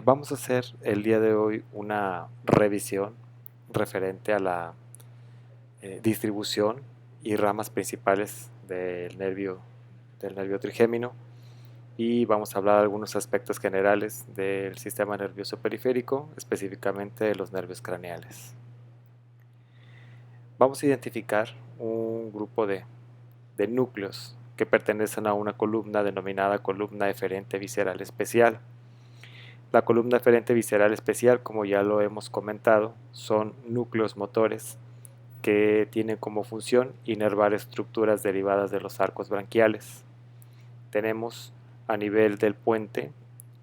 Vamos a hacer el día de hoy una revisión referente a la distribución y ramas principales del nervio trigémino, y vamos a hablar de algunos aspectos generales del sistema nervioso periférico, específicamente de los nervios craneales. Vamos a identificar un grupo de núcleos que pertenecen a una columna denominada columna eferente visceral especial. La columna eferente visceral especial, como ya lo hemos comentado, son núcleos motores que tienen como función inervar estructuras derivadas de los arcos branquiales. Tenemos a nivel del puente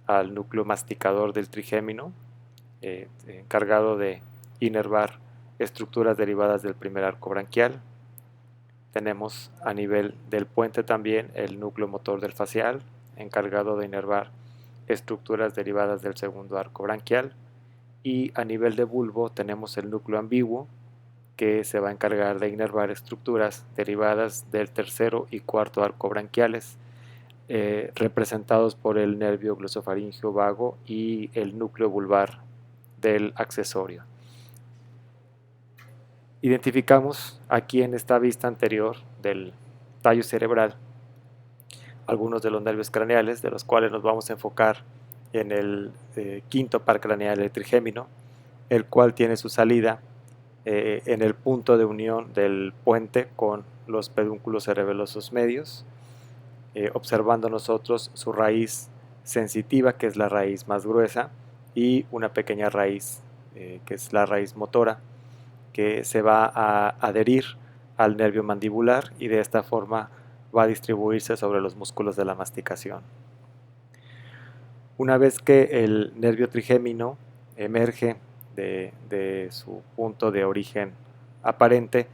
al núcleo masticador del trigémino, encargado de inervar estructuras derivadas del primer arco branquial. Tenemos a nivel del puente también el núcleo motor del facial, encargado de inervar estructuras derivadas del segundo arco branquial, y a nivel de bulbo tenemos el núcleo ambiguo, que se va a encargar de inervar estructuras derivadas del tercero y cuarto arco branquiales, representados por el nervio glosofaringeo vago y el núcleo vulvar del accesorio. Identificamos aquí en esta vista anterior del tallo cerebral algunos de los nervios craneales, de los cuales nos vamos a enfocar en el quinto par craneal del trigémino, el cual tiene su salida en el punto de unión del puente con los pedúnculos cerebelosos medios, observando nosotros su raíz sensitiva, que es la raíz más gruesa, y una pequeña raíz, que es la raíz motora, que se va a adherir al nervio mandibular y de esta forma va a distribuirse sobre los músculos de la masticación. Una vez que el nervio trigémino emerge de su punto de origen aparente,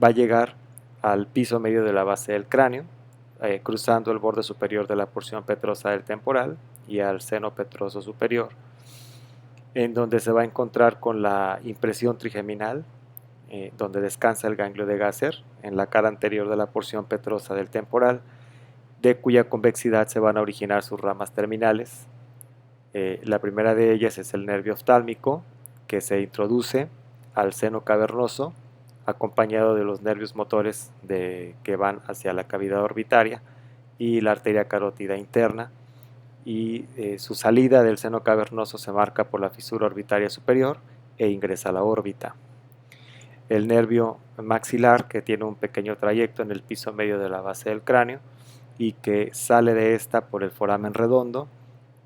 va a llegar al piso medio de la base del cráneo, cruzando el borde superior de la porción petrosa del temporal y al seno petroso superior, en donde se va a encontrar con la impresión trigeminal, donde descansa el ganglio de Gasser en la cara anterior de la porción petrosa del temporal, de cuya convexidad se van a originar sus ramas terminales. La primera de ellas es el nervio oftálmico, que se introduce al seno cavernoso, acompañado de los nervios motores que van hacia la cavidad orbitaria y la arteria carótida interna, y su salida del seno cavernoso se marca por la fisura orbitaria superior e ingresa a la órbita. El nervio maxilar, que tiene un pequeño trayecto en el piso medio de la base del cráneo y que sale de esta por el foramen redondo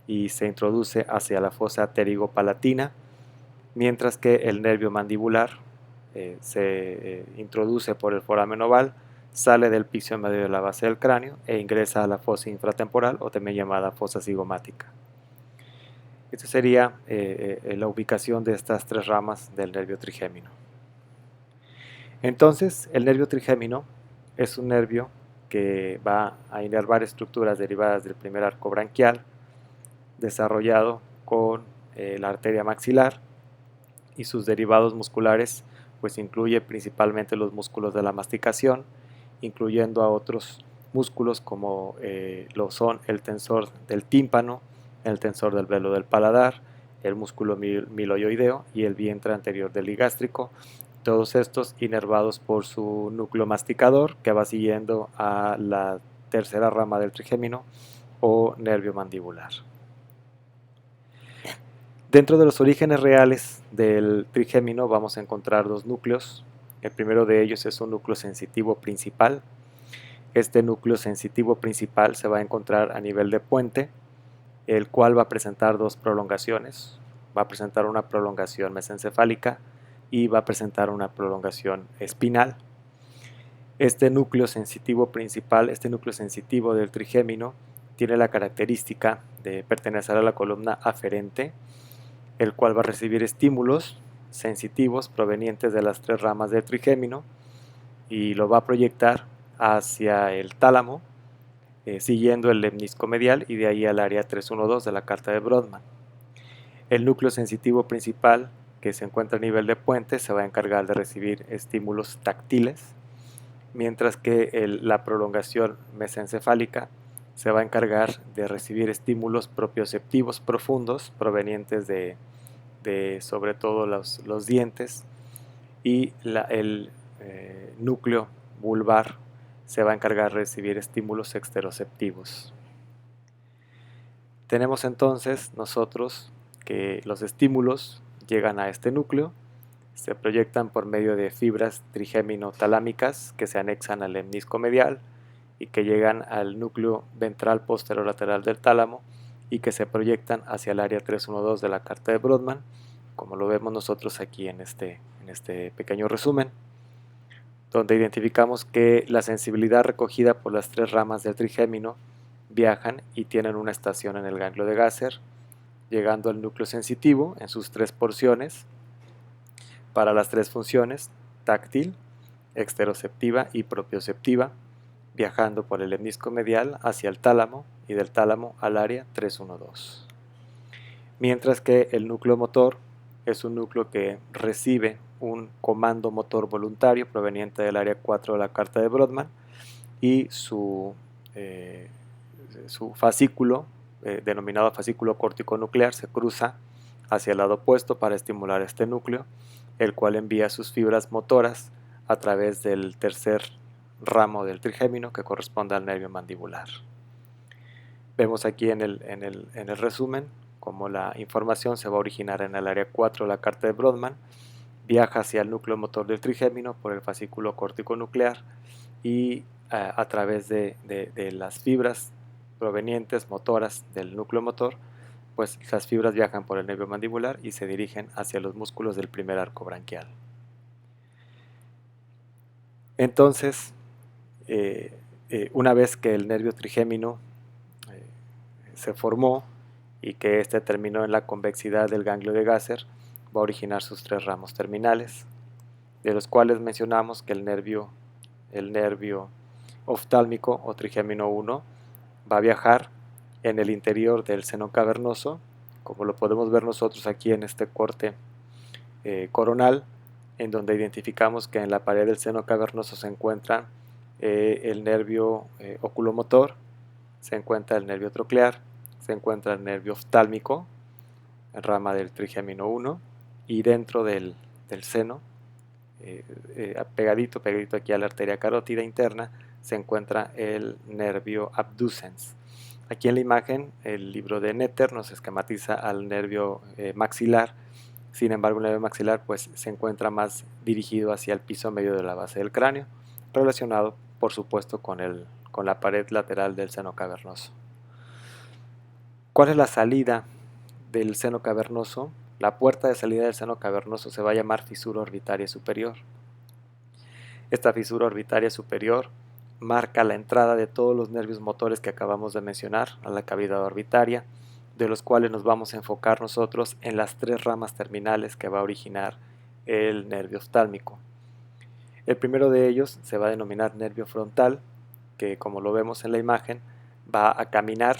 y se introduce hacia la fosa pterygo-palatina, mientras que el nervio mandibular se introduce por el foramen oval, sale del piso medio de la base del cráneo e ingresa a la fosa infratemporal, o también llamada fosa cigomática. Esta sería la ubicación de estas tres ramas del nervio trigémino. Entonces, el nervio trigémino es un nervio que va a inervar estructuras derivadas del primer arco branquial, desarrollado con la arteria maxilar, y sus derivados musculares pues incluye principalmente los músculos de la masticación, incluyendo a otros músculos como lo son el tensor del tímpano, el tensor del velo del paladar, el músculo miloioideo y el vientre anterior del ligástrico, todos estos inervados por su núcleo masticador, que va siguiendo a la tercera rama del trigémino o nervio mandibular. Dentro de los orígenes reales del trigémino vamos a encontrar dos núcleos. El primero de ellos es un núcleo sensitivo principal. Este núcleo sensitivo principal se va a encontrar a nivel de puente, el cual va a presentar dos prolongaciones. Va a presentar una prolongación mesencefálica y va a presentar una prolongación espinal. Este núcleo sensitivo principal, este núcleo sensitivo del trigémino, tiene la característica de pertenecer a la columna aferente, el cual va a recibir estímulos sensitivos provenientes de las tres ramas del trigémino y lo va a proyectar hacia el tálamo, siguiendo el lemnisco medial y de ahí al área 312 de la carta de Brodmann. El núcleo sensitivo principal, que se encuentra a nivel de puente, se va a encargar de recibir estímulos táctiles, mientras que la prolongación mesencefálica se va a encargar de recibir estímulos propioceptivos profundos provenientes de sobre todo los dientes, y el núcleo vulvar se va a encargar de recibir estímulos exteroceptivos. Tenemos entonces nosotros que los estímulos llegan a este núcleo, se proyectan por medio de fibras trigémino-talámicas que se anexan al lemnisco medial y que llegan al núcleo ventral posterolateral del tálamo y que se proyectan hacia el área 312 de la carta de Brodmann, como lo vemos nosotros aquí en este pequeño resumen, donde identificamos que la sensibilidad recogida por las tres ramas del trigémino viajan y tienen una estación en el ganglio de Gasser, llegando al núcleo sensitivo en sus tres porciones para las tres funciones: táctil, exteroceptiva y propioceptiva, viajando por el lemnisco medial hacia el tálamo y del tálamo al área 312. Mientras que el núcleo motor es un núcleo que recibe un comando motor voluntario proveniente del área 4 de la carta de Brodmann, y su fascículo, denominado fascículo córtico-nuclear, se cruza hacia el lado opuesto para estimular este núcleo, el cual envía sus fibras motoras a través del tercer ramo del trigémino, que corresponde al nervio mandibular. Vemos aquí en el resumen cómo la información se va a originar en el área 4 de la carta de Brodmann, viaja hacia el núcleo motor del trigémino por el fascículo córtico-nuclear y a través de las fibras provenientes motoras del núcleo motor, pues las fibras viajan por el nervio mandibular y se dirigen hacia los músculos del primer arco branquial. Entonces, una vez que el nervio trigémino se formó y que éste terminó en la convexidad del ganglio de Gasser, va a originar sus tres ramos terminales, de los cuales mencionamos que el nervio oftálmico o trigémino 1 va a viajar en el interior del seno cavernoso, como lo podemos ver nosotros aquí en este corte coronal, en donde identificamos que en la pared del seno cavernoso se encuentra el nervio oculomotor, se encuentra el nervio troclear, se encuentra el nervio oftálmico, rama del trigémino 1, y dentro del seno, pegadito aquí a la arteria carótida interna, se encuentra el nervio abducens. Aquí en la imagen el libro de Netter nos esquematiza al nervio maxilar. Sin embargo, el nervio maxilar pues se encuentra más dirigido hacia el piso medio de la base del cráneo, relacionado por supuesto con la pared lateral del seno cavernoso. ¿Cuál es la salida del seno cavernoso? La puerta de salida del seno cavernoso se va a llamar fisura orbitaria superior. Esta fisura orbitaria superior marca la entrada de todos los nervios motores que acabamos de mencionar a la cavidad orbitaria, de los cuales nos vamos a enfocar nosotros en las tres ramas terminales que va a originar el nervio oftálmico. El primero de ellos se va a denominar nervio frontal, que como lo vemos en la imagen va a caminar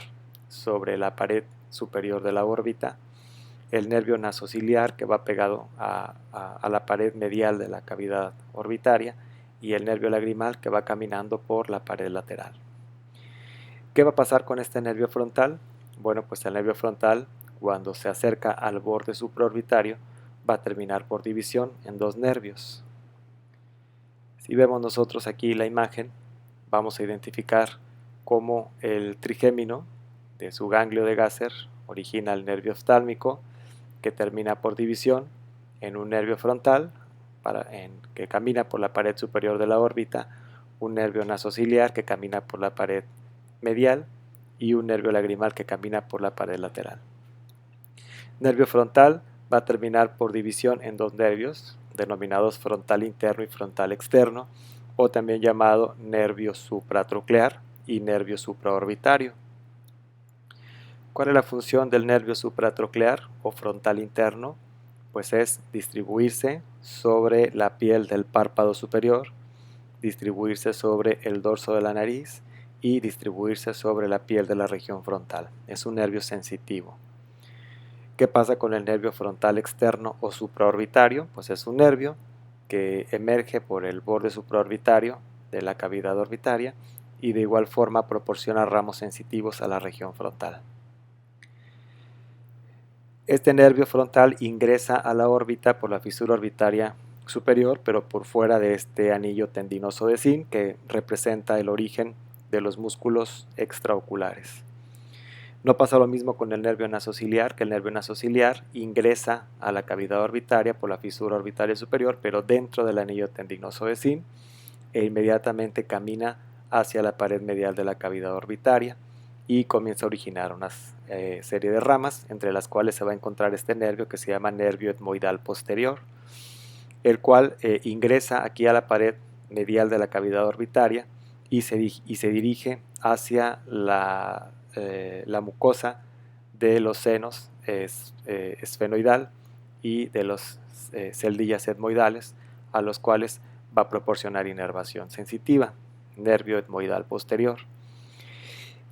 sobre la pared superior de la órbita, el nervio nasociliar, que va pegado a la pared medial de la cavidad orbitaria, y el nervio lagrimal, que va caminando por la pared lateral. ¿Qué va a pasar con este nervio frontal? Bueno, pues el nervio frontal, cuando se acerca al borde supraorbitario, va a terminar por división en dos nervios. Si vemos nosotros aquí la imagen, vamos a identificar cómo el trigémino de su ganglio de Gasser origina el nervio oftálmico, que termina por división en un nervio frontal que camina por la pared superior de la órbita, un nervio nasociliar que camina por la pared medial y un nervio lagrimal que camina por la pared lateral. Nervio frontal va a terminar por división en dos nervios, denominados frontal interno y frontal externo, o también llamado nervio supratroclear y nervio supraorbitario. ¿Cuál es la función del nervio supratroclear o frontal interno? Pues es distribuirse sobre la piel del párpado superior, distribuirse sobre el dorso de la nariz y distribuirse sobre la piel de la región frontal. Es un nervio sensitivo. ¿Qué pasa con el nervio frontal externo o supraorbitario? Pues es un nervio que emerge por el borde supraorbitario de la cavidad orbitaria y de igual forma proporciona ramos sensitivos a la región frontal. Este nervio frontal ingresa a la órbita por la fisura orbitaria superior, pero por fuera de este anillo tendinoso de zinc que representa el origen de los músculos extraoculares. No pasa lo mismo con el nervio nasociliar, que el nervio nasociliar ingresa a la cavidad orbitaria por la fisura orbitaria superior, pero dentro del anillo tendinoso de zinc, e inmediatamente camina hacia la pared medial de la cavidad orbitaria y comienza a originar una serie de ramas, entre las cuales se va a encontrar este nervio que se llama nervio etmoidal posterior, el cual ingresa aquí a la pared medial de la cavidad orbitaria y se dirige hacia la mucosa de los senos esfenoidal y de los celdillas etmoidales, a los cuales va a proporcionar inervación sensitiva, nervio etmoidal posterior.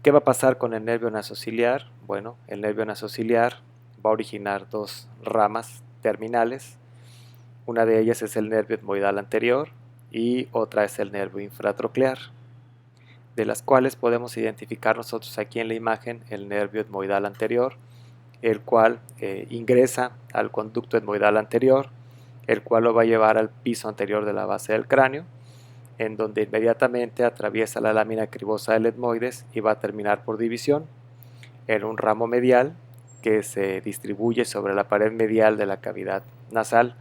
¿Qué va a pasar con el nervio nasociliar? Bueno, el nervio nasociliar va a originar dos ramas terminales. Una de ellas es el nervio etmoidal anterior y otra es el nervio infratroclear, de las cuales podemos identificar nosotros aquí en la imagen el nervio etmoidal anterior, el cual ingresa al conducto etmoidal anterior, el cual lo va a llevar al piso anterior de la base del cráneo, en donde inmediatamente atraviesa la lámina cribosa del etmoides y va a terminar por división en un ramo medial que se distribuye sobre la pared medial de la cavidad nasal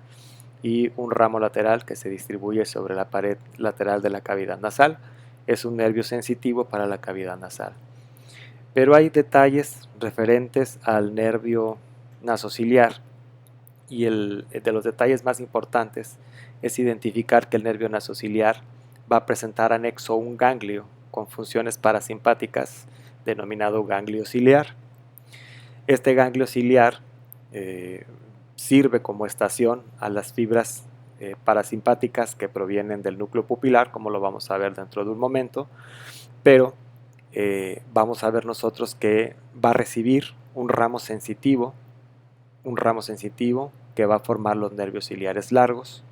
y un ramo lateral que se distribuye sobre la pared lateral de la cavidad nasal. Es un nervio sensitivo para la cavidad nasal. Pero hay detalles referentes al nervio nasociliar, y de los detalles más importantes es identificar que el nervio nasociliar va a presentar anexo un ganglio con funciones parasimpáticas denominado ganglio ciliar. Este ganglio ciliar sirve como estación a las fibras parasimpáticas que provienen del núcleo pupilar, como lo vamos a ver dentro de un momento, pero vamos a ver nosotros que va a recibir un ramo sensitivo que va a formar los nervios ciliares largos,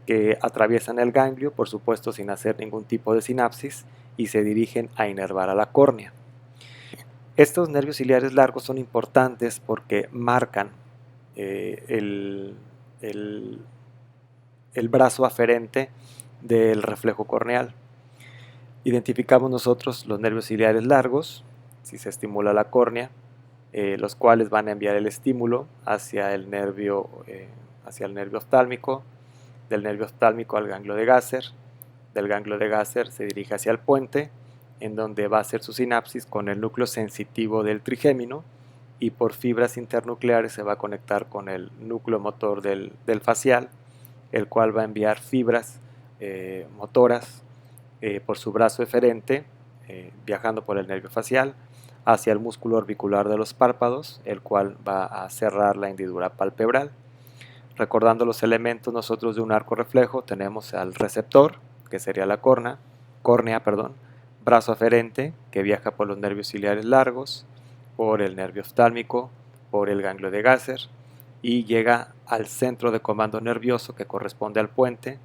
que atraviesan el ganglio, por supuesto sin hacer ningún tipo de sinapsis, y se dirigen a inervar a la córnea. Estos nervios ciliares largos son importantes porque marcan el brazo aferente del reflejo corneal. Identificamos nosotros los nervios ciliares largos, si se estimula la córnea, los cuales van a enviar el estímulo hacia el nervio oftálmico, del nervio oftálmico al ganglio de Gasser, del ganglio de Gasser se dirige hacia el puente, en donde va a hacer su sinapsis con el núcleo sensitivo del trigémino, y por fibras internucleares se va a conectar con el núcleo motor del facial, el cual va a enviar fibras motoras por su brazo eferente, viajando por el nervio facial, hacia el músculo orbicular de los párpados, el cual va a cerrar la hendidura palpebral. Recordando los elementos nosotros de un arco reflejo, tenemos al receptor, que sería la córnea, brazo aferente, que viaja por los nervios ciliares largos, por el nervio oftálmico, por el ganglio de Gasser, y llega al centro de comando nervioso que corresponde al puente,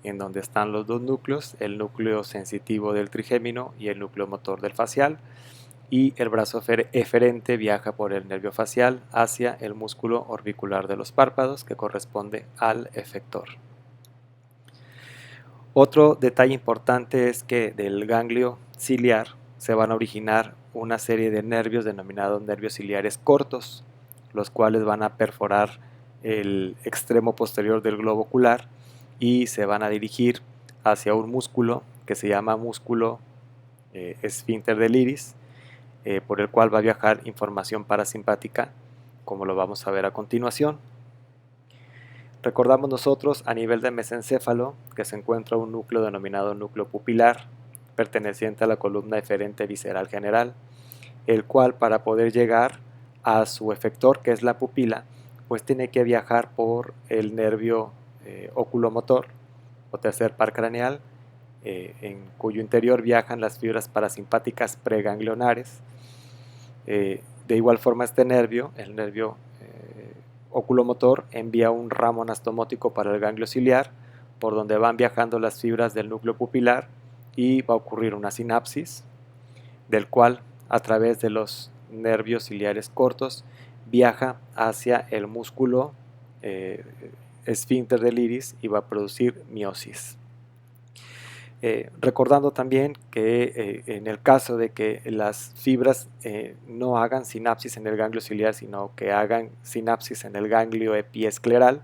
en donde están los dos núcleos, el núcleo sensitivo del trigémino y el núcleo motor del facial, y el brazo eferente viaja por el nervio facial hacia el músculo orbicular de los párpados, que corresponde al efector. Otro detalle importante es que del ganglio ciliar se van a originar una serie de nervios denominados nervios ciliares cortos, los cuales van a perforar el extremo posterior del globo ocular y se van a dirigir hacia un músculo que se llama músculo esfínter del iris, por el cual va a viajar información parasimpática, como lo vamos a ver a continuación. Recordamos nosotros a nivel de mesencéfalo que se encuentra un núcleo denominado núcleo pupilar, perteneciente a la columna eferente visceral general, el cual, para poder llegar a su efector, que es la pupila, pues tiene que viajar por el nervio oculomotor o tercer par craneal, en cuyo interior viajan las fibras parasimpáticas preganglionares. De igual forma, este nervio, el nervio oculomotor, envía un ramo anastomótico para el ganglio ciliar, por donde van viajando las fibras del núcleo pupilar y va a ocurrir una sinapsis, del cual a través de los nervios ciliares cortos viaja hacia el músculo esfínter del iris y va a producir miosis. Recordando también que en el caso de que las fibras no hagan sinapsis en el ganglio ciliar, sino que hagan sinapsis en el ganglio epiescleral,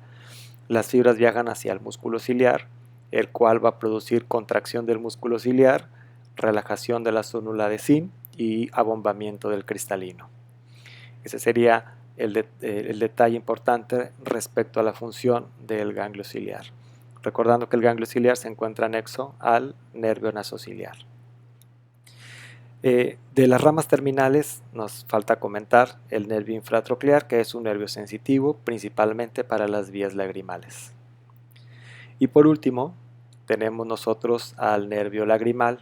las fibras viajan hacia el músculo ciliar, el cual va a producir contracción del músculo ciliar, relajación de la zónula de zinc y abombamiento del cristalino. Ese sería el detalle importante respecto a la función del ganglio ciliar. Recordando que el ganglio ciliar se encuentra anexo al nervio nasociliar. De las ramas terminales nos falta comentar el nervio infratroclear, que es un nervio sensitivo principalmente para las vías lagrimales. Y por último tenemos nosotros al nervio lagrimal,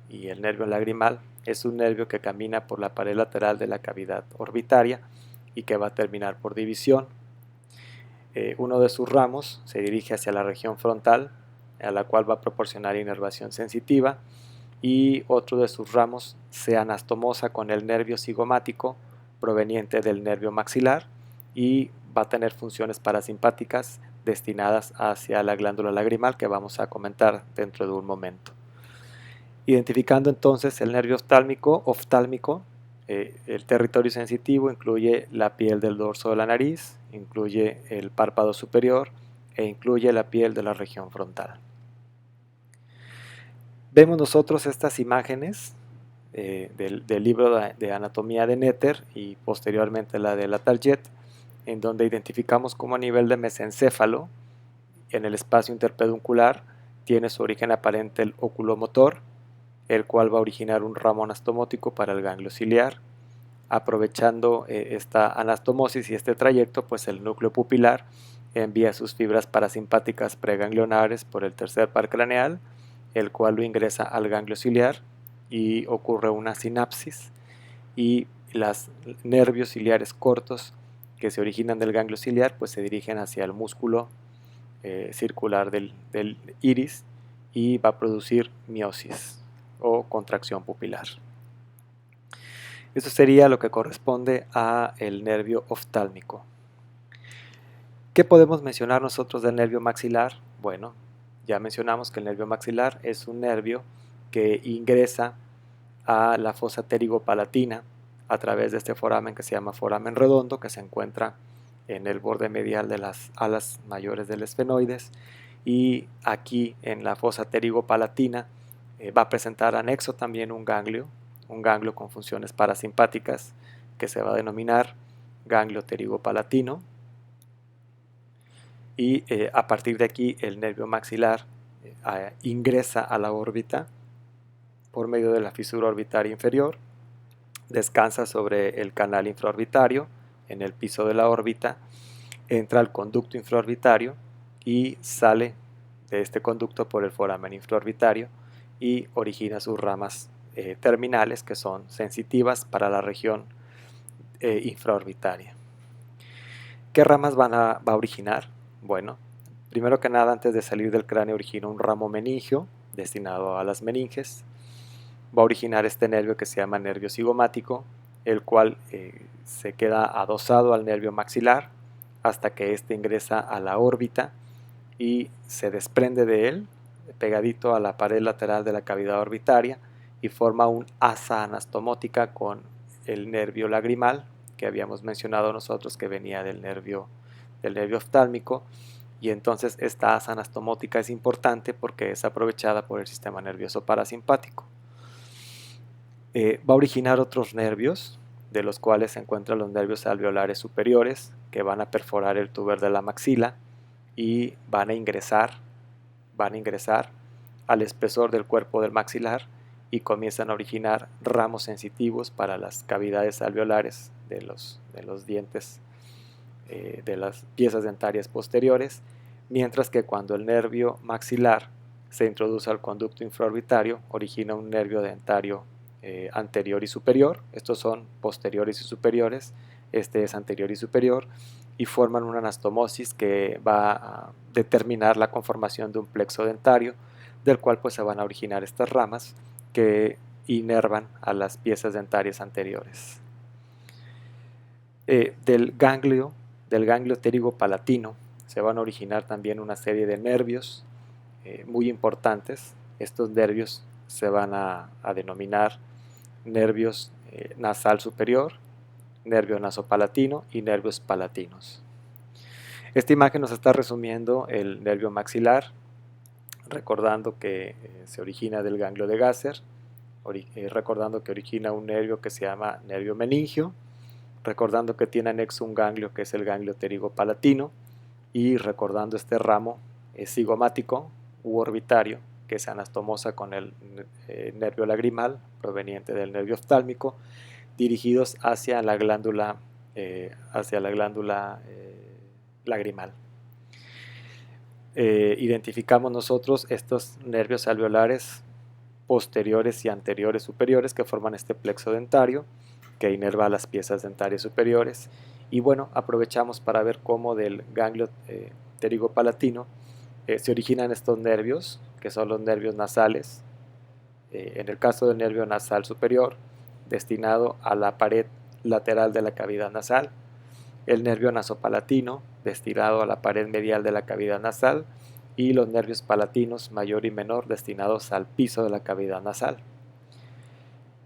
y el nervio lagrimal es un nervio que camina por la pared lateral de la cavidad orbitaria y que va a terminar por división. Uno de sus ramos se dirige hacia la región frontal, a la cual va a proporcionar inervación sensitiva, y otro de sus ramos se anastomosa con el nervio cigomático proveniente del nervio maxilar y va a tener funciones parasimpáticas destinadas hacia la glándula lagrimal, que vamos a comentar dentro de un momento. Identificando entonces el nervio oftálmico, el territorio sensitivo incluye la piel del dorso de la nariz, incluye el párpado superior e incluye la piel de la región frontal. Vemos nosotros estas imágenes del libro de anatomía de Netter y posteriormente la de Latarjet, en donde identificamos cómo a nivel de mesencéfalo, en el espacio interpeduncular, tiene su origen aparente el oculomotor, el cual va a originar un ramo anastomótico para el ganglio ciliar. Aprovechando esta anastomosis y este trayecto, pues el núcleo pupilar envía sus fibras parasimpáticas preganglionares por el tercer par craneal, el cual lo ingresa al ganglio ciliar y ocurre una sinapsis, y los nervios ciliares cortos que se originan del ganglio ciliar pues se dirigen hacia el músculo circular del iris y va a producir miosis o contracción pupilar. Eso sería lo que corresponde a el nervio oftálmico. ¿Qué podemos mencionar nosotros del nervio maxilar? Bueno, ya mencionamos que el nervio maxilar es un nervio que ingresa a la fosa pterigopalatina a través de este foramen que se llama foramen redondo, que se encuentra en el borde medial de las alas mayores del esfenoides, y aquí en la fosa pterigopalatina va a presentar anexo también un ganglio con funciones parasimpáticas que se va a denominar ganglio pterigopalatino, y a partir de aquí el nervio maxilar ingresa a la órbita por medio de la fisura orbitaria inferior, descansa sobre el canal infraorbitario en el piso de la órbita, entra al conducto infraorbitario y sale de este conducto por el foramen infraorbitario y origina sus ramas terminales, que son sensitivas para la región infraorbitaria. ¿Qué ramas va a originar? Bueno, primero que nada, antes de salir del cráneo origina un ramo meningio destinado a las meninges. Va a originar este nervio que se llama nervio cigomático, el cual se queda adosado al nervio maxilar hasta que éste ingresa a la órbita y se desprende de él, pegadito a la pared lateral de la cavidad orbitaria, y forma un asa anastomótica con el nervio lagrimal que habíamos mencionado nosotros, que venía del nervio oftálmico. Y entonces esta asa anastomótica es importante porque es aprovechada por el sistema nervioso parasimpático. Va a originar otros nervios, de los cuales se encuentran los nervios alveolares superiores, que van a perforar el tuber de la maxila y van a ingresar al espesor del cuerpo del maxilar y comienzan a originar ramos sensitivos para las cavidades alveolares de los dientes de las piezas dentarias posteriores, mientras que cuando el nervio maxilar se introduce al conducto infraorbitario, origina un nervio dentario anterior y superior. Estos son posteriores y superiores, este es anterior y superior, y forman una anastomosis que va a determinar la conformación de un plexo dentario, del cual pues se van a originar estas ramas que inervan a las piezas dentarias anteriores. Del ganglio pterigopalatino se van a originar también una serie de nervios muy importantes. Estos nervios se van a denominar nervios nasal superior, nervio nasopalatino y nervios palatinos. Esta imagen nos está resumiendo el nervio maxilar, recordando que se origina del ganglio de Gasser, recordando que origina un nervio que se llama nervio meningio, recordando que tiene anexo un ganglio que es el ganglio pterigopalatino, y recordando este ramo cigomático u orbitario que se anastomosa con el nervio lagrimal proveniente del nervio oftálmico, dirigidos hacia la glándula lagrimal. Identificamos nosotros estos nervios alveolares posteriores y anteriores superiores que forman este plexo dentario que inerva las piezas dentarias superiores, y bueno, aprovechamos para ver cómo del ganglio pterigopalatino se originan estos nervios, que son los nervios nasales. En el caso del nervio nasal superior, destinado a la pared lateral de la cavidad nasal, el nervio nasopalatino, destinado a la pared medial de la cavidad nasal, y los nervios palatinos mayor y menor, destinados al piso de la cavidad nasal.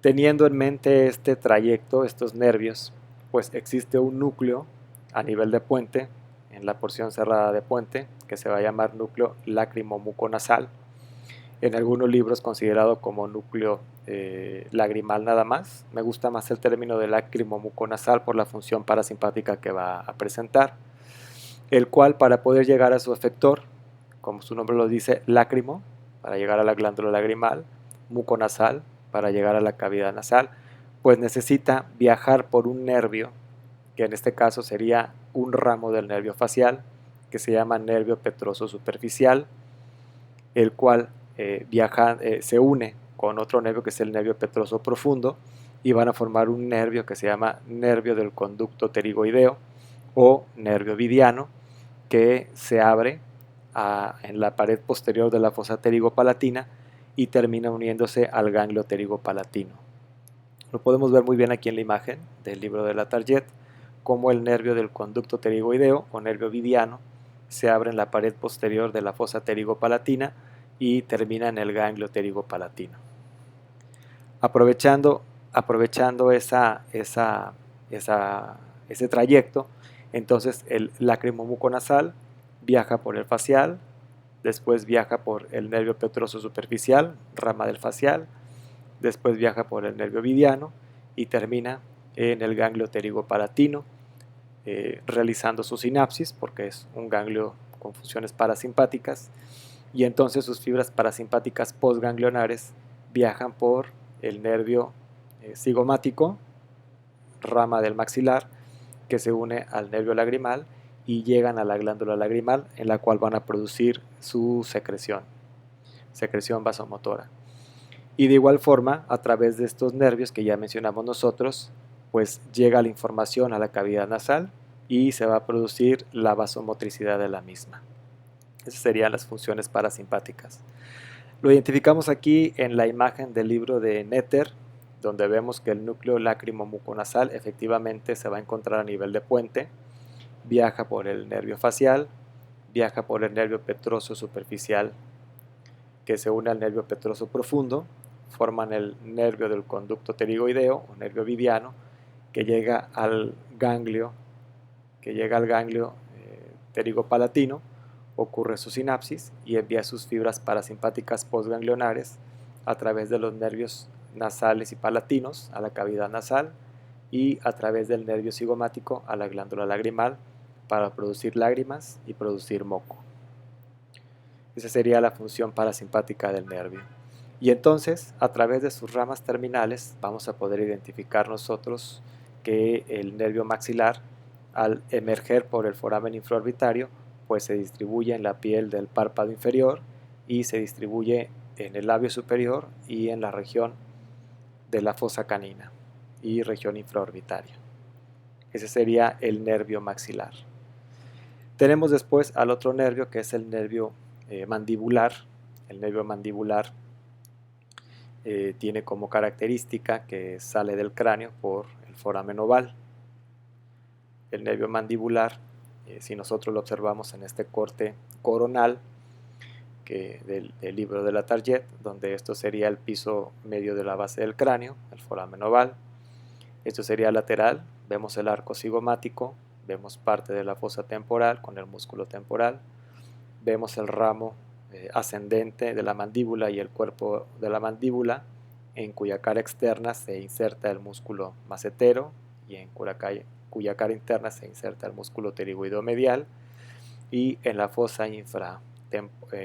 Teniendo en mente este trayecto, estos nervios, pues existe un núcleo a nivel de puente, en la porción cerrada de puente, que se va a llamar núcleo lacrimomuconasal, en algunos libros considerado como núcleo lagrimal nada más. Me gusta más el término de lacrimomuconasal por la función parasimpática que va a presentar, el cual, para poder llegar a su efector, como su nombre lo dice, lácrimo, para llegar a la glándula lagrimal, muconasal, para llegar a la cavidad nasal, pues necesita viajar por un nervio, que en este caso sería un ramo del nervio facial, que se llama nervio petroso superficial, el cual se une con otro nervio que es el nervio petroso profundo, y van a formar un nervio que se llama nervio del conducto pterigoideo o nervio vidiano, que se abre en la pared posterior de la fosa pterigopalatina y termina uniéndose al ganglio pterigopalatino. Lo podemos ver muy bien aquí en la imagen del libro de la Target, como el nervio del conducto pterigoideo o nervio vidiano se abre en la pared posterior de la fosa pterigopalatina y termina en el ganglio pterigopalatino. Aprovechando ese trayecto, entonces el lacrimomuconasal viaja por el facial, después viaja por el nervio petroso superficial, rama del facial, después viaja por el nervio vidiano y termina en el ganglio pterigopalatino, realizando su sinapsis, porque es un ganglio con funciones parasimpáticas, y entonces sus fibras parasimpáticas postganglionares viajan por el nervio cigomático, rama del maxilar, que se une al nervio lagrimal y llegan a la glándula lagrimal, en la cual van a producir su secreción vasomotora. Y de igual forma, a través de estos nervios que ya mencionamos nosotros, pues llega la información a la cavidad nasal y se va a producir la vasomotricidad de la misma. Esas serían las funciones parasimpáticas. Lo identificamos aquí en la imagen del libro de Netter, donde vemos que el núcleo lacrimomuconasal efectivamente se va a encontrar a nivel de puente, viaja por el nervio facial, viaja por el nervio petroso superficial, que se une al nervio petroso profundo, forman el nervio del conducto pterigoideo o nervio vidiano, que llega al ganglio pterigopalatino, ocurre su sinapsis y envía sus fibras parasimpáticas postganglionares a través de los nervios nasales y palatinos a la cavidad nasal y a través del nervio cigomático a la glándula lagrimal para producir lágrimas y producir moco. Esa sería la función parasimpática del nervio. Y entonces, a través de sus ramas terminales, vamos a poder identificar nosotros que el nervio maxilar, al emerger por el foramen infraorbitario, pues se distribuye en la piel del párpado inferior y se distribuye en el labio superior y en la región de la fosa canina y región infraorbitaria. Ese sería el nervio maxilar. Tenemos después al otro nervio, que es el nervio mandibular, El nervio mandibular tiene como característica que sale del cráneo por el foramen oval. El nervio mandibular, si nosotros lo observamos en este corte coronal del libro de la Target, donde esto sería el piso medio de la base del cráneo, el foramen oval. Esto sería lateral, vemos el arco cigomático, vemos parte de la fosa temporal con el músculo temporal, vemos el ramo ascendente de la mandíbula y el cuerpo de la mandíbula, en cuya cara externa se inserta el músculo macetero y en cuya cara interna se inserta el músculo pterigoideo medial, y en la fosa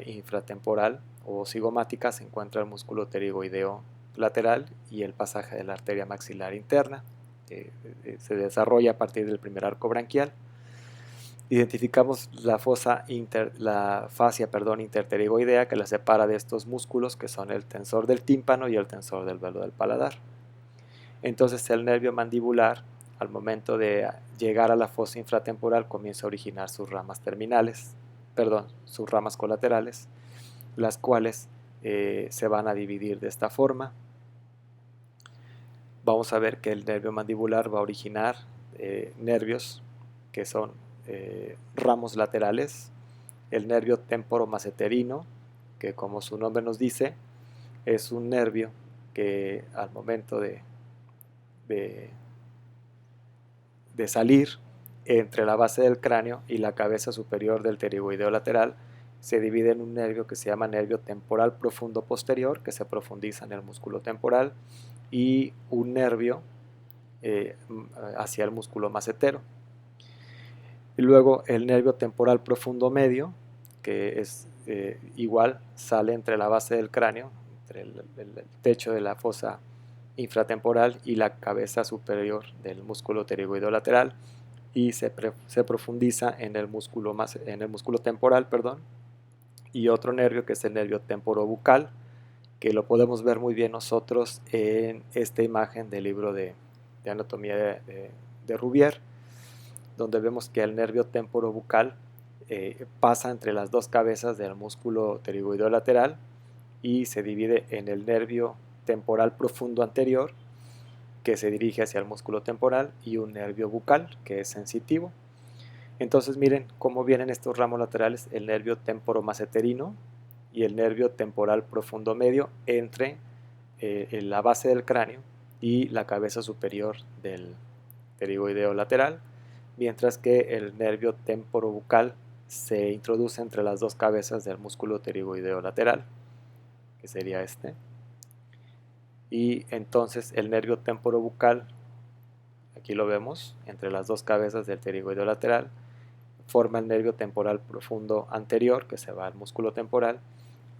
infratemporal o cigomática se encuentra el músculo pterigoideo lateral y el pasaje de la arteria maxilar interna, que se desarrolla a partir del primer arco branquial. Identificamos la fascia interpterigoidea, que la separa de estos músculos, que son el tensor del tímpano y el tensor del velo del paladar. Entonces el nervio mandibular, al momento de llegar a la fosa infratemporal, comienza a originar sus ramas sus ramas colaterales, las cuales se van a dividir de esta forma. Vamos a ver que el nervio mandibular va a originar nervios que son ramos laterales. El nervio temporomaceterino, que como su nombre nos dice, es un nervio que al momento de salir entre la base del cráneo y la cabeza superior del pterigoideo lateral, se divide en un nervio que se llama nervio temporal profundo posterior, que se profundiza en el músculo temporal, y un nervio hacia el músculo macetero. Y luego el nervio temporal profundo medio, que es igual, sale entre la base del cráneo, entre el techo de la fosa infratemporal y la cabeza superior del músculo pterigoideo lateral, y se profundiza en el músculo temporal, y otro nervio que es el nervio temporobucal, que lo podemos ver muy bien nosotros en esta imagen del libro de anatomía de Rouvier, donde vemos que el nervio temporobucal pasa entre las dos cabezas del músculo pterigoideo lateral y se divide en el nervio temporal profundo anterior, que se dirige hacia el músculo temporal, y un nervio bucal, que es sensitivo. Entonces miren cómo vienen estos ramos laterales: el nervio temporomaceterino y el nervio temporal profundo medio entre la base del cráneo y la cabeza superior del pterigoideo lateral, mientras que el nervio temporobucal se introduce entre las dos cabezas del músculo pterigoideo lateral, que sería este. Y entonces el nervio temporobucal, aquí lo vemos, entre las dos cabezas del pterigoideo lateral, forma el nervio temporal profundo anterior, que se va al músculo temporal,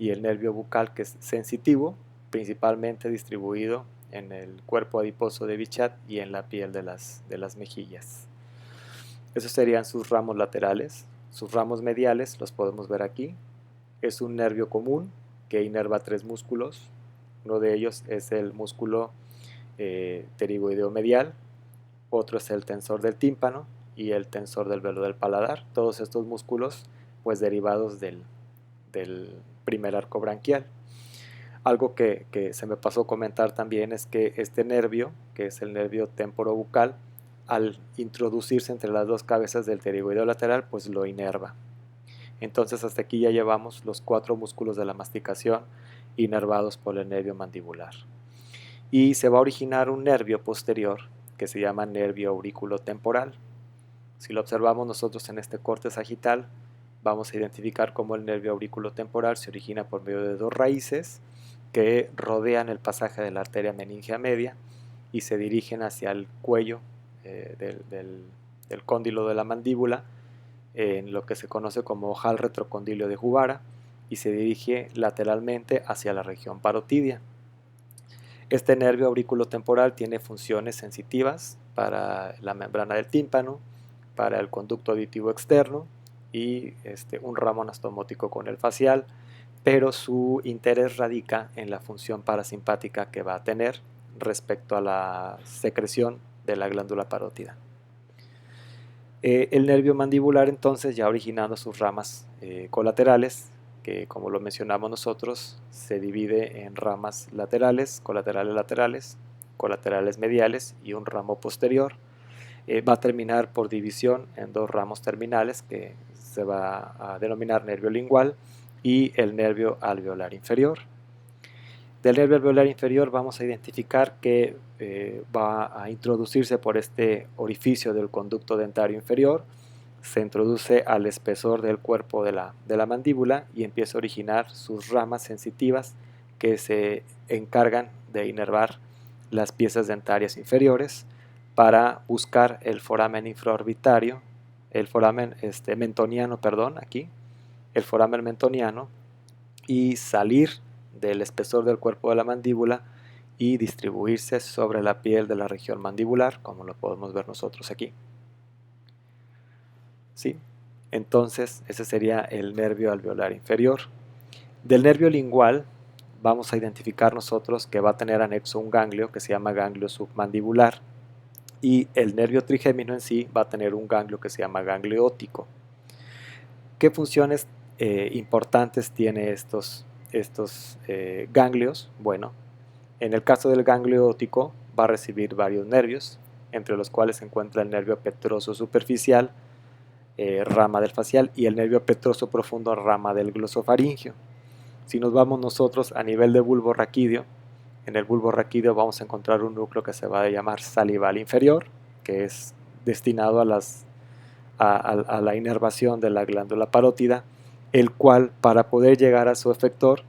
y el nervio bucal, que es sensitivo, principalmente distribuido en el cuerpo adiposo de Bichat y en la piel de las mejillas. Esos serían sus ramos laterales. Sus ramos mediales los podemos ver aquí. Es un nervio común que inerva tres músculos. Uno de ellos es el músculo pterigoideo medial, otro es el tensor del tímpano y el tensor del velo del paladar. Todos estos músculos pues derivados del primer arco branquial. Algo que se me pasó comentar también es que este nervio, que es el nervio temporobucal, al introducirse entre las dos cabezas del pterigoideo lateral, pues lo inerva. Entonces hasta aquí ya llevamos los 4 músculos de la masticación inervados por el nervio mandibular. Y se va a originar un nervio posterior que se llama nervio auriculotemporal. Si lo observamos nosotros en este corte sagital, vamos a identificar cómo el nervio auriculotemporal se origina por medio de 2 raíces que rodean el pasaje de la arteria meningea media y se dirigen hacia el cuello del cóndilo de la mandíbula, en lo que se conoce como ojal retrocondilio de Juvara, y se dirige lateralmente hacia la región parotidia. Este nervio auriculotemporal tiene funciones sensitivas para la membrana del tímpano, para el conducto auditivo externo y un ramo anastomótico con el facial, pero su interés radica en la función parasimpática que va a tener respecto a la secreción de la glándula parótida. El nervio mandibular, entonces, ya originando sus ramas colaterales, que, como lo mencionamos nosotros, se divide en ramas laterales, colaterales mediales y un ramo posterior. Va a terminar por división en dos ramos terminales que se va a denominar nervio lingual y el nervio alveolar inferior. Del nervio alveolar inferior vamos a identificar que va a introducirse por este orificio del conducto dentario inferior, se introduce al espesor del cuerpo de la mandíbula y empieza a originar sus ramas sensitivas que se encargan de inervar las piezas dentarias inferiores para buscar el foramen infraorbitario, el foramen mentoniano, perdón, aquí, el foramen mentoniano, y salir del espesor del cuerpo de la mandíbula y distribuirse sobre la piel de la región mandibular, como lo podemos ver nosotros aquí. ¿Sí? Entonces, ese sería el nervio alveolar inferior. Del nervio lingual vamos a identificar nosotros que va a tener anexo un ganglio que se llama ganglio submandibular, y el nervio trigémino en sí va a tener un ganglio que se llama ganglio óptico. ¿Qué funciones importantes tiene estos ganglios? Bueno, en el caso del ganglio óptico va a recibir varios nervios, entre los cuales se encuentra el nervio petroso superficial, rama del facial, y el nervio petroso profundo, rama del glosofaringio. Si nos vamos nosotros a nivel de bulbo raquídeo, en el bulbo raquídeo vamos a encontrar un núcleo que se va a llamar salival inferior, que es destinado a la inervación de la glándula parótida, el cual, para poder llegar a su efector,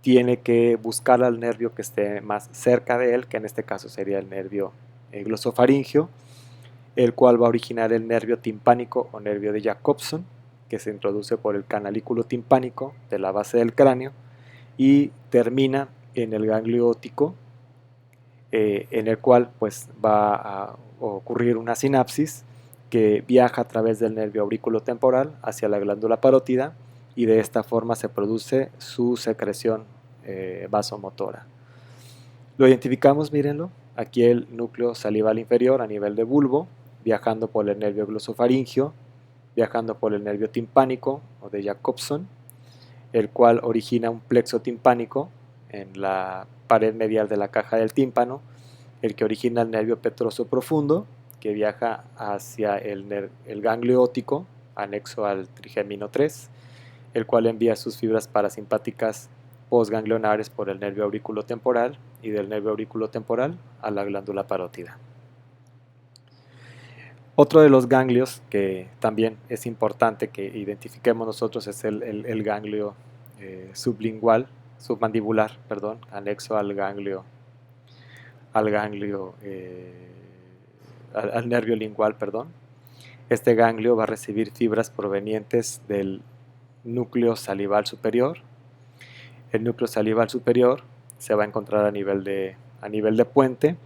tiene que buscar al nervio que esté más cerca de él, que en este caso sería el nervio glosofaringio, el cual va a originar el nervio timpánico o nervio de Jacobson, que se introduce por el canalículo timpánico de la base del cráneo y termina en el ganglio óptico, en el cual pues va a ocurrir una sinapsis que viaja a través del nervio auriculotemporal hacia la glándula parótida, y de esta forma se produce su secreción vasomotora. Lo identificamos, mírenlo, aquí el núcleo salival inferior a nivel de bulbo, viajando por el nervio glosofaringio, viajando por el nervio timpánico o de Jacobson, el cual origina un plexo timpánico en la pared medial de la caja del tímpano, el que origina el nervio petroso profundo, que viaja hacia el ganglio óptico, anexo al trigémino 3, el cual envía sus fibras parasimpáticas postganglionares por el nervio auriculotemporal y del nervio auriculotemporal a la glándula parótida. Otro de los ganglios que también es importante que identifiquemos nosotros es el ganglio submandibular, perdón, anexo al nervio lingual, perdón. Este ganglio va a recibir fibras provenientes del núcleo salival superior. El núcleo salival superior se va a encontrar a nivel de puente,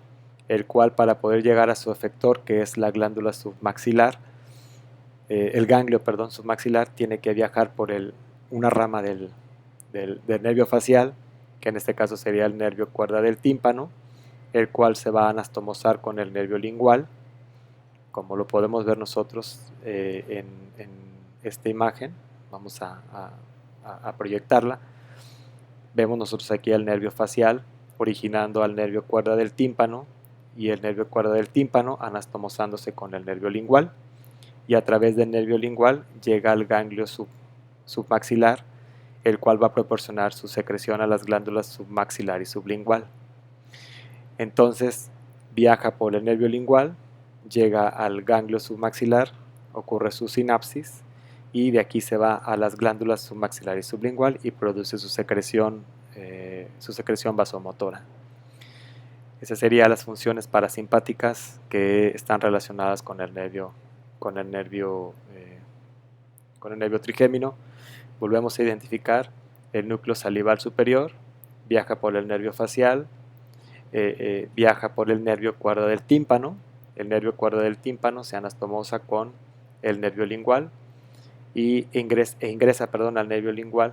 el cual, para poder llegar a su efector, que es la glándula submaxilar, el ganglio, perdón, submaxilar, tiene que viajar por una rama del nervio facial, que en este caso sería el nervio cuerda del tímpano, el cual se va a anastomosar con el nervio lingual, como lo podemos ver nosotros en esta imagen. Vamos a proyectarla. Vemos nosotros aquí el nervio facial originando al nervio cuerda del tímpano, y el nervio cuerda del tímpano anastomosándose con el nervio lingual, y a través del nervio lingual llega al ganglio submaxilar, el cual va a proporcionar su secreción a las glándulas submaxilar y sublingual. Entonces viaja por el nervio lingual, llega al ganglio submaxilar, ocurre su sinapsis, y de aquí se va a las glándulas submaxilar y sublingual y produce su secreción vasomotora. Esas serían las funciones parasimpáticas que están relacionadas con el nervio trigémino. Volvemos a identificar el núcleo salival superior, viaja por el nervio facial, viaja por el nervio cuerda del tímpano. El nervio cuerda del tímpano se anastomosa con el nervio lingual y ingresa al nervio lingual,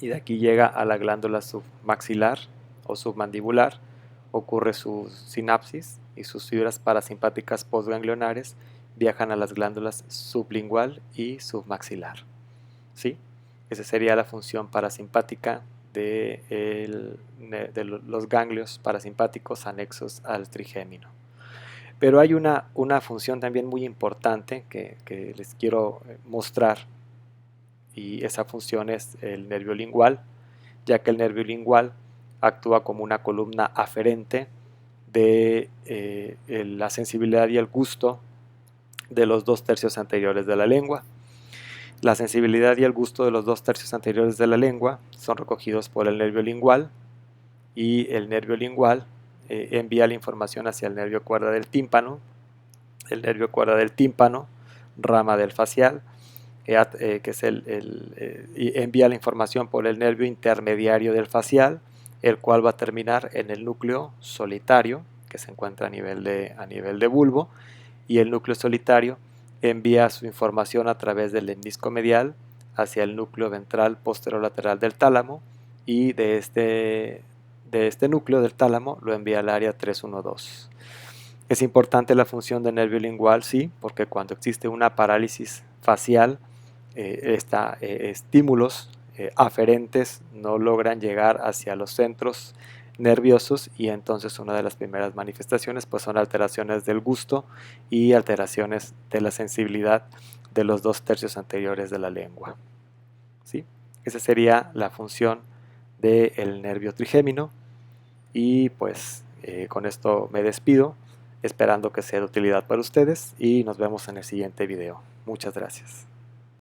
y de aquí llega a la glándula submaxilar o submandibular, ocurre su sinapsis y sus fibras parasimpáticas postganglionares viajan a las glándulas sublingual y submaxilar. ¿Sí? Esa sería la función parasimpática de los ganglios parasimpáticos anexos al trigémino. Pero hay una función también muy importante que les quiero mostrar, y esa función es el nervio lingual, ya que el nervio lingual actúa como una columna aferente de la sensibilidad y el gusto de los 2/3 anteriores de la lengua. La sensibilidad y el gusto de los 2/3 anteriores de la lengua son recogidos por el nervio lingual, y el nervio lingual envía la información hacia el nervio cuerda del tímpano. El nervio cuerda del tímpano, rama del facial, que es envía la información por el nervio intermediario del facial, el cual va a terminar en el núcleo solitario, que se encuentra a nivel de bulbo, y el núcleo solitario envía su información a través del lemnisco medial hacia el núcleo ventral posterolateral del tálamo, y de este núcleo del tálamo lo envía al área 312. Es importante la función del nervio lingual, sí, porque cuando existe una parálisis facial, estímulos aferentes no logran llegar hacia los centros nerviosos, y entonces una de las primeras manifestaciones pues son alteraciones del gusto y alteraciones de la sensibilidad de los 2/3 anteriores de la lengua, ¿sí? Esa sería la función del nervio trigémino, y pues con esto me despido, esperando que sea de utilidad para ustedes, y nos vemos en el siguiente video. Muchas gracias.